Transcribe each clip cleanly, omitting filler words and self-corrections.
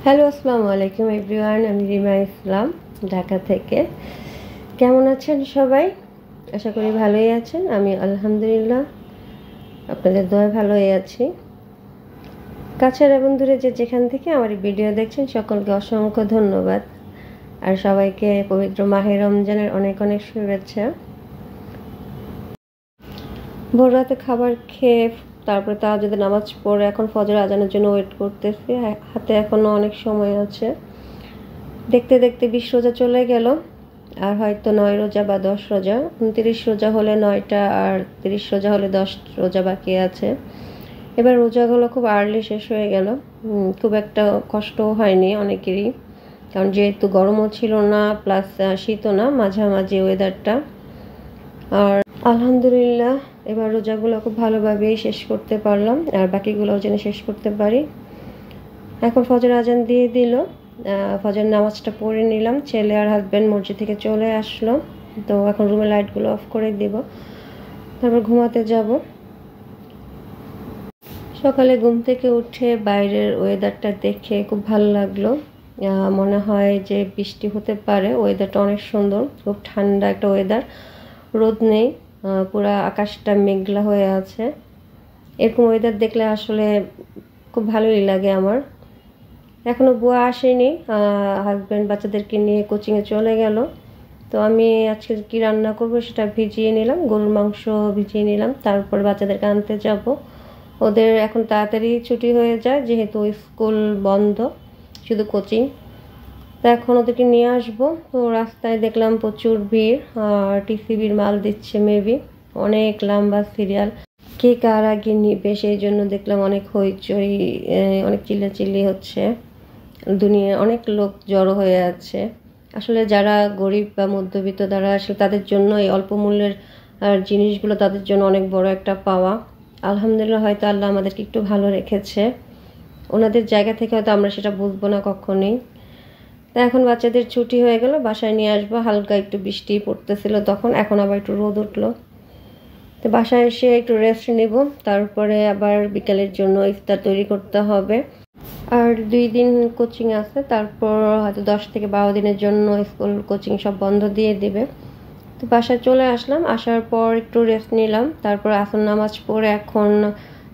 Hello, আসসালামু আলাইকুম everyone. আমি রিমা ইসলাম, ঢাকা থেকে। কেমন আছেন সবাই? আশা করি ভালোই আছেন। আমি আলহামদুলিল্লাহ আপনাদের দয়ায় ভালোই আছি। কাছের এবং দূরে যেখান থেকে আমার এই ভিডিও দেখছেন সকলকে অসংখ্য ধন্যবাদ, আর সবাইকে পবিত্র মাহে রমজানের অনেক অনেক শুভেচ্ছা। ভোর রাতে খাবার খেয়ে তারপরে তাহাজ্জুদের নামাজ পড়ে এখন ফজর আজানের জন্য ওয়েট করতেছি। হাতে এখনও অনেক সময় আছে। দেখতে দেখতে 20 রোজা চলে গেল, আর হয়তো 9 রোজা বা 10 রোজা, 29 রোজা হলে 9টা, আর 30 রোজা হলে 10 রোজা বাকি আছে। এবার রোজাগুলো খুব আর্লি শেষ হয়ে গেল। খুব একটা কষ্টও হয়নি অনেকেরই, কারণ যেহেতু গরমও ছিল না প্লাস শীতও না, মাঝামাঝি ওয়েদারটা। আর আলহামদুলিল্লাহ এবার রোজাগুলো খুব ভালোভাবেই শেষ করতে পারলাম, আর বাকিগুলোও যেন শেষ করতে পারি। এখন ফজর আজান দিয়ে দিল, ফজর নামাজটা পড়ে নিলাম। ছেলে আর হাজব্যান্ড মসজিদ থেকে চলে আসলো, তো এখন রুমের লাইটগুলো অফ করে দিব, তারপর ঘুমাতে যাব। সকালে ঘুম থেকে উঠে বাইরের ওয়েদারটা দেখে খুব ভালো লাগলো। মনে হয় যে বৃষ্টি হতে পারে। ওয়েদারটা অনেক সুন্দর, খুব ঠান্ডা একটা ওয়েদার, রোদ নেই, পুরো আকাশটা মেঘলা হয়ে আছে। এরকম ওয়েদার দেখলে আসলে খুব ভালোই লাগে আমার। এখনও বুয়া আসেনি, হাজব্যান্ড বাচ্চাদেরকে নিয়ে কোচিংয়ে চলে গেল। তো আমি আজকে কি রান্না করব সেটা ভিজিয়ে নিলাম, গরুর মাংস ভিজিয়ে নিলাম। তারপর বাচ্চাদেরকে আনতে যাব। ওদের এখন তাড়াতাড়ি ছুটি হয়ে যায় যেহেতু স্কুল বন্ধ, শুধু কোচিং। তো এখন ওদেরকে নিয়ে আসবো। তো রাস্তায় দেখলাম প্রচুর ভিড়, আর টিসিবির মাল দিচ্ছে মেবি, অনেক লম্বা সিরিয়াল। কে কার আগে নিবে সেই জন্য দেখলাম অনেক হইচই, অনেক চিল্লাচিল্লি হচ্ছে, দুনিয়ায় অনেক লোক জড়ো হয়ে আছে। আসলে যারা গরিব বা মধ্যবিত্ত তারা আসলে তাদের জন্য এই অল্প মূল্যের জিনিসগুলো তাদের জন্য অনেক বড় একটা পাওয়া। আলহামদুলিল্লাহ, হয়তো আল্লাহ আমাদেরকে একটু ভালো রেখেছে। ওনাদের জায়গা থেকে হয়তো আমরা সেটা বুঝবো না কখনোই। তা এখন বাচ্চাদের ছুটি হয়ে গেল, বাসায় নিয়ে আসবো। হালকা একটু বৃষ্টি পড়তেছিল তখন, এখন আবার একটু রোদ উঠলো। তো বাসায় এসে একটু রেস্ট নেব, তারপরে আবার বিকালের জন্য ইফতার তৈরি করতে হবে। আর 2 দিন কোচিং আছে, তারপর হয়তো 10 থেকে 12 দিনের জন্য স্কুল কোচিং সব বন্ধ দিয়ে দেবে। তো বাসায় চলে আসলাম, আসার পর একটু রেস্ট নিলাম, তারপর আসর নামাজ পড়ে এখন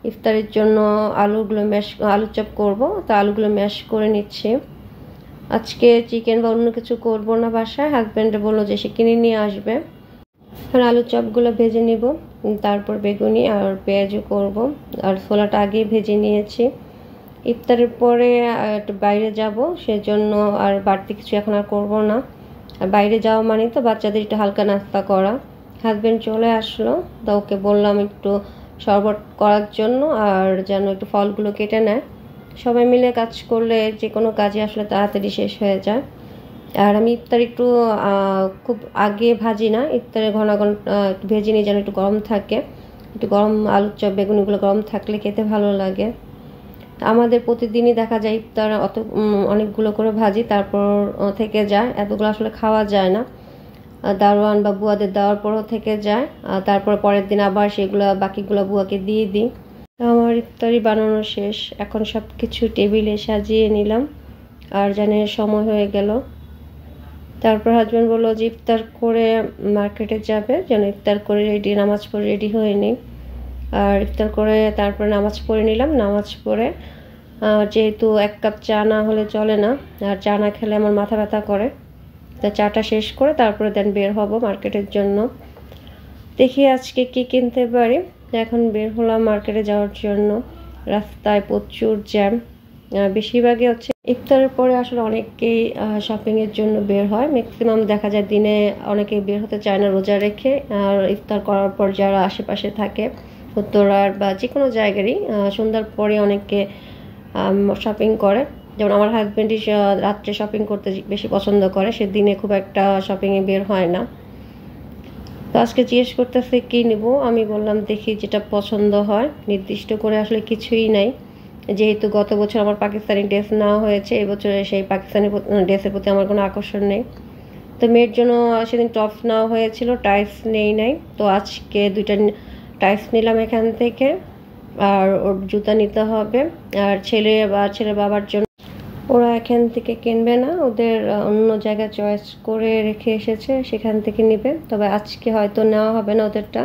ইফতারের জন্য আলু চপ করব। তো আলুগুলো ম্যাশ করে নিচ্ছি। আজকে চিকেন বা অন্য কিছু করব না বাসায়, হাজব্যান্ডে বললো যে সে কিনে নিয়ে আসবে। আর আলু চপগুলো ভেজে নিব, তারপর বেগুনি আর পেঁয়াজও করব। আর ছোলাটা আগেই ভেজে নিয়েছি। ইফতারের পরে একটু বাইরে যাব, সেজন্য আর বাড়তি কিছু এখন আর করবো না। আর বাইরে যাওয়া মানে তো বাচ্চাদের একটু হালকা নাস্তা করা। হাজব্যান্ড চলে আসলো, তো ওকে বললাম একটু শরবত করার জন্য, আর যেন একটু ফলগুলো কেটে নেয়। সবাই মিলে কাজ করলে যে কোনো কাজই আসলে তাড়াতাড়ি শেষ হয়ে যায়। আর আমি ইফতার একটু খুব আগে ভাজি না, ইফতারে ঘন ঘন একটু ভেজে নিই যেন একটু গরম থাকে। একটু গরম আলুর চপ বেগুনিগুলো গরম থাকলে খেতে ভালো লাগে। আমাদের প্রতিদিনই দেখা যায় ইফতার অনেকগুলো করে ভাজি, তারপর থেকে যায়, এতগুলো আসলে খাওয়া যায় না। দারোয়ান বা বুয়াদের দেওয়ার পরও থেকে যায়, তারপর পরের দিন আবার সেগুলো বাকিগুলো বুয়াকে দিয়ে দিই। আমার ইফতারি বানানো শেষ, এখন সব কিছু টেবিলে সাজিয়ে নিলাম, আর জানে সময় হয়ে গেল। তারপর হাজব্যান্ড বললো যে ইফতার করে মার্কেটে যাবে, যেন ইফতার করে রেডি, নামাজ পড়ে রেডি হয়ে নিই। আর ইফতার করে তারপরে নামাজ পড়ে নিলাম। নামাজ পড়ে যেহেতু 1 কাপ চা না হলে চলে না, আর চা না খেলে আমার মাথা ব্যথা করে, তা চাটা শেষ করে তারপরে দেন বের হব মার্কেটের জন্য। দেখি আজকে কি কিনতে পারি। এখন বের হলাম মার্কেটে যাওয়ার জন্য। রাস্তায় প্রচুর জ্যাম, বেশিরভাগই হচ্ছে ইফতারের পরে আসলে অনেকেই শপিংয়ের জন্য বের হয়। ম্যাক্সিমাম দেখা যায় দিনে অনেকেই বের হতে চায় না রোজা রেখে, আর ইফতার করার পর যারা আশেপাশে থাকে উত্তরার বা যে কোনো জায়গারই সন্ধ্যার পরে অনেকে শপিং করে। যেমন আমার হাজব্যান্ডই রাত্রে শপিং করতে বেশি পছন্দ করে, সে দিনে খুব একটা শপিংয়ে বের হয় না। তো আজকে জিজ্ঞেস করতেছে কী নেব, আমি বললাম দেখি যেটা পছন্দ হয়, নির্দিষ্ট করে আসলে কিছুই নাই। যেহেতু গত বছর আমার পাকিস্তানি ড্রেস নেওয়া হয়েছে, এবছরে সেই পাকিস্তানি ড্রেসের প্রতি আমার কোনো আকর্ষণ নেই। তো মেয়ের জন্য সেদিন টপস নেওয়া হয়েছিল, টাইস নাই। তো আজকে 2টা টাইস নিলাম এখান থেকে, আর ওর জুতা নিতে হবে। আর ছেলের বাবার জন্য ওরা এখান থেকে কিনবে না, ওদের অন্য জায়গায় চয়েস করে রেখে এসেছে, সেখান থেকে নিবে। তবে আজকে হয়তো নেওয়া হবে না ওদেরটা।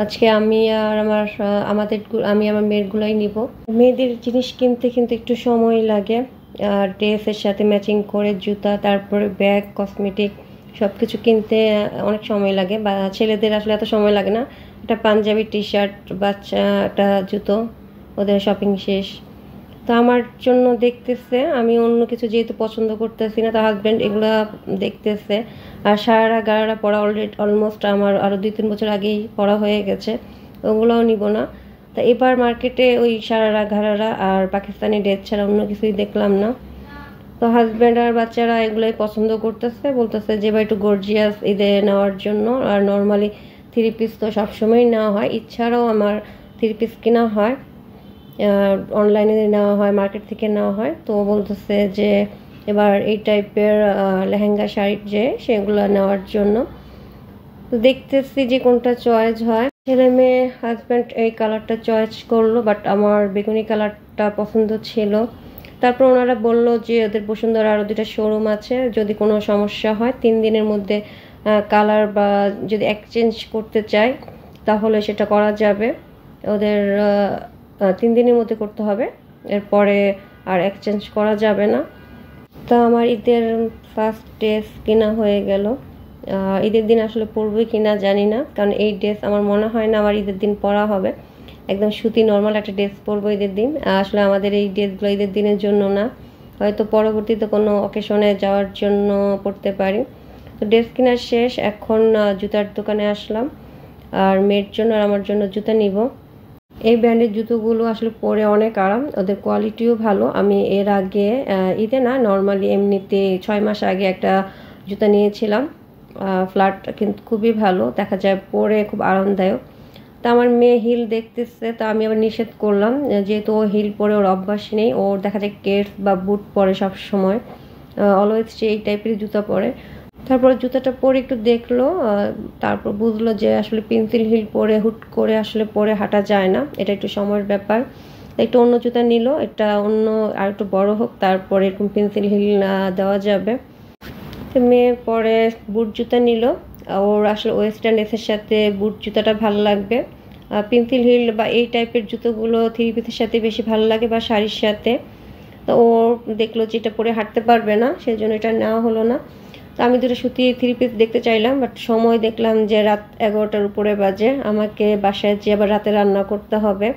আজকে আমি আর আমি আমার মেয়েরগুলোই নিব। মেয়েদের জিনিস কিনতে কিন্তু একটু সময় লাগে, আর ড্রেসের সাথে ম্যাচিং করে জুতা, তারপরে ব্যাগ, কসমেটিক সব কিছু কিনতে অনেক সময় লাগে। বা ছেলেদের আসলে এত সময় লাগে না, একটা পাঞ্জাবি, টি শার্ট, বাচ্চা একটা জুতো, ওদের শপিং শেষ। তো আমার জন্য দেখতেছে, আমি অন্য কিছু যেহেতু পছন্দ করতেছি না, তার হাজব্যান্ড এগুলা দেখতেছে। আর সারারা গারারা পড়া অলমোস্ট আমার আরও 2-3 বছর আগেই পড়া হয়ে গেছে, ওগুলোও নিব না। তা এবার মার্কেটে ওই সারারা ঘাড়ারা আর পাকিস্তানি ড্রেস ছাড়া অন্য কিছুই দেখলাম না। তো হাজব্যান্ড আর বাচ্চারা এগুলোই পছন্দ করতেছে, বলতেছে যে এবার একটু গর্জিয়াস ঈদে নেওয়ার জন্য। আর নর্মালি 3 পিস তো সবসময়ই নেওয়া হয়, ইচ্ছারাও আমার 3 পিস কেনা হয়, অনলাইনে নেওয়া হয়, মার্কেট থেকে নেওয়া হয়। তো বলতেছে যে এবার এই টাইপের লেহেঙ্গা শাড়ি যে সেগুলো নেওয়ার জন্য। তো দেখতেছি যে কোনটা চয়েস হয়। ছেলে মেয়ে হাজব্যান্ড এই কালারটা চয়েস করলো, বাট আমার বেগুনি কালারটা পছন্দ ছিল। তারপর ওনারা বলল যে ওদের বসুন্ধরা আরও 2টা শোরুম আছে, যদি কোনো সমস্যা হয় 3 দিনের মধ্যে কালার বা যদি এক্সচেঞ্জ করতে চায় তাহলে সেটা করা যাবে। ওদের 3 দিনের মধ্যে করতে হবে, এরপরে আর এক্সচেঞ্জ করা যাবে না। তা আমার ঈদের ফার্স্ট ড্রেস কেনা হয়ে গেল। ঈদের দিন আসলে পরবো কিনা জানি না, কারণ এই ড্রেস আমার মনে হয় না আমার ঈদের দিন পরা হবে। একদম সুতি নর্মাল একটা ড্রেস পরবো ঈদের দিন। আসলে আমাদের এই ড্রেসগুলো ঈদের দিনের জন্য না, হয়তো পরবর্তীতে কোনো অকেশনে যাওয়ার জন্য পরতে পারি। তো ড্রেস কেনার শেষ, এখন জুতার দোকানে আসলাম, আর মেয়ের জন্য আর আমার জন্য জুতা নিব। এই ব্র্যান্ডের জুতোগুলো আসলে পরে অনেক আরাম, ওদের কোয়ালিটিও ভালো। আমি এর আগে ঈদে না, নর্মালি এমনিতে 6 মাস আগে একটা জুতা নিয়েছিলাম, ফ্ল্যাট, কিন্তু খুবই ভালো, দেখা যায় পরে খুব আরামদায়ক। তা আমার মেয়ে হিল দেখতেছে, তা আমি আবার নিষেধ করলাম, যেহেতু ও হিল পরে ওর অভ্যাস নেই, ওর দেখা যায় কেটস বা বুট পরে সব সময়, অলওয়েজ সে এই টাইপের জুতা পরে। তারপর জুতাটা পরে একটু দেখলো, তারপর বুঝলো যে আসলে পেন্সিল হিল পরে হুট করে আসলে পরে হাঁটা যায় না, এটা একটু সময়ের ব্যাপার। একটু অন্য জুতা নিল, এটা অন্য আর একটু বড় হোক, তারপরে এরকম পেন্সিল হিল দেওয়া যাবে। তো মেয়ে পরে বুট জুতা নিল, ওর আসলে ওয়েস্টার্ন ড্রেসের সাথে বুট জুতাটা ভালো লাগবে। পেন্সিল হিল বা এই টাইপের জুতোগুলো 3 পিসের সাথে বেশি ভালো লাগে বা শাড়ির সাথে। তো ও দেখলো যে এটা পরে হাঁটতে পারবে না, সেই জন্য এটা নেওয়া হলো না। তো আমি 2টা সুতি 3 পিস দেখতে চাইলাম, বাট সময় দেখলাম যে রাত 11টার উপরে বাজে, আমাকে বাসায় যেয়ে আবার রাতে রান্না করতে হবে।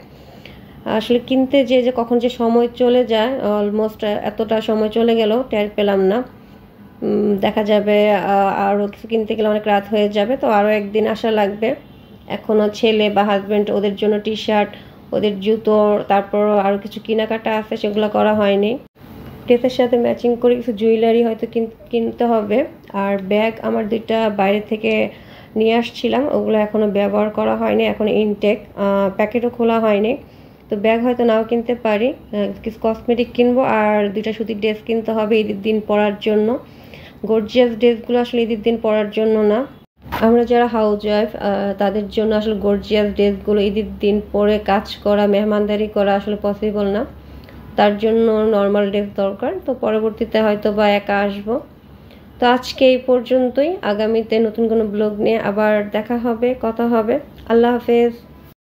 আসলে কিনতে যে কখন যে সময় চলে যায়, অলমোস্ট এতটা সময় চলে গেল টের পেলাম না। দেখা যাবে আরও কিছু কিনতে গেলে অনেক রাত হয়ে যাবে, তো আরও একদিন আসা লাগবে। এখনও ছেলে বা হাজব্যান্ড ওদের জন্য টি শার্ট, ওদের জুতো, তারপর আরও কিছু কেনাকাটা আছে, সেগুলো করা হয়নি। ড্রেসের সাথে ম্যাচিং করে কিছু জুয়েলারি হয়তো কিনতে হবে। আর ব্যাগ আমার 2টা বাইরে থেকে নিয়ে আসছিলাম, ওগুলো এখনও ব্যবহার করা হয়নি, এখন ইনটেক, প্যাকেটও খোলা হয়নি। তো ব্যাগ হয়তো নাও কিনতে পারি, কিছু কসমেটিক কিনবো, আর 2টা সুতির ড্রেস কিনতে হবে ঈদের দিন পরার জন্য। গর্জিয়াস ড্রেসগুলো আসলে ঈদের দিন পরার জন্য না, আমরা যারা হাউস ওয়াইফ তাদের জন্য আসলে গর্জিয়াস ড্রেসগুলো ঈদের দিন পরে কাজ করা, মেহমানদারি করা আসলে পসিবল না, তার জন্য নর্মাল ড্রেস দরকার। তো পরবর্তীতে হয়তো বা একা আসবো। তো আজকে এই পর্যন্তই, আগামীতে নতুন কোনো ব্লগ নিয়ে আবার দেখা হবে, কথা হবে। আল্লাহ হাফেজ।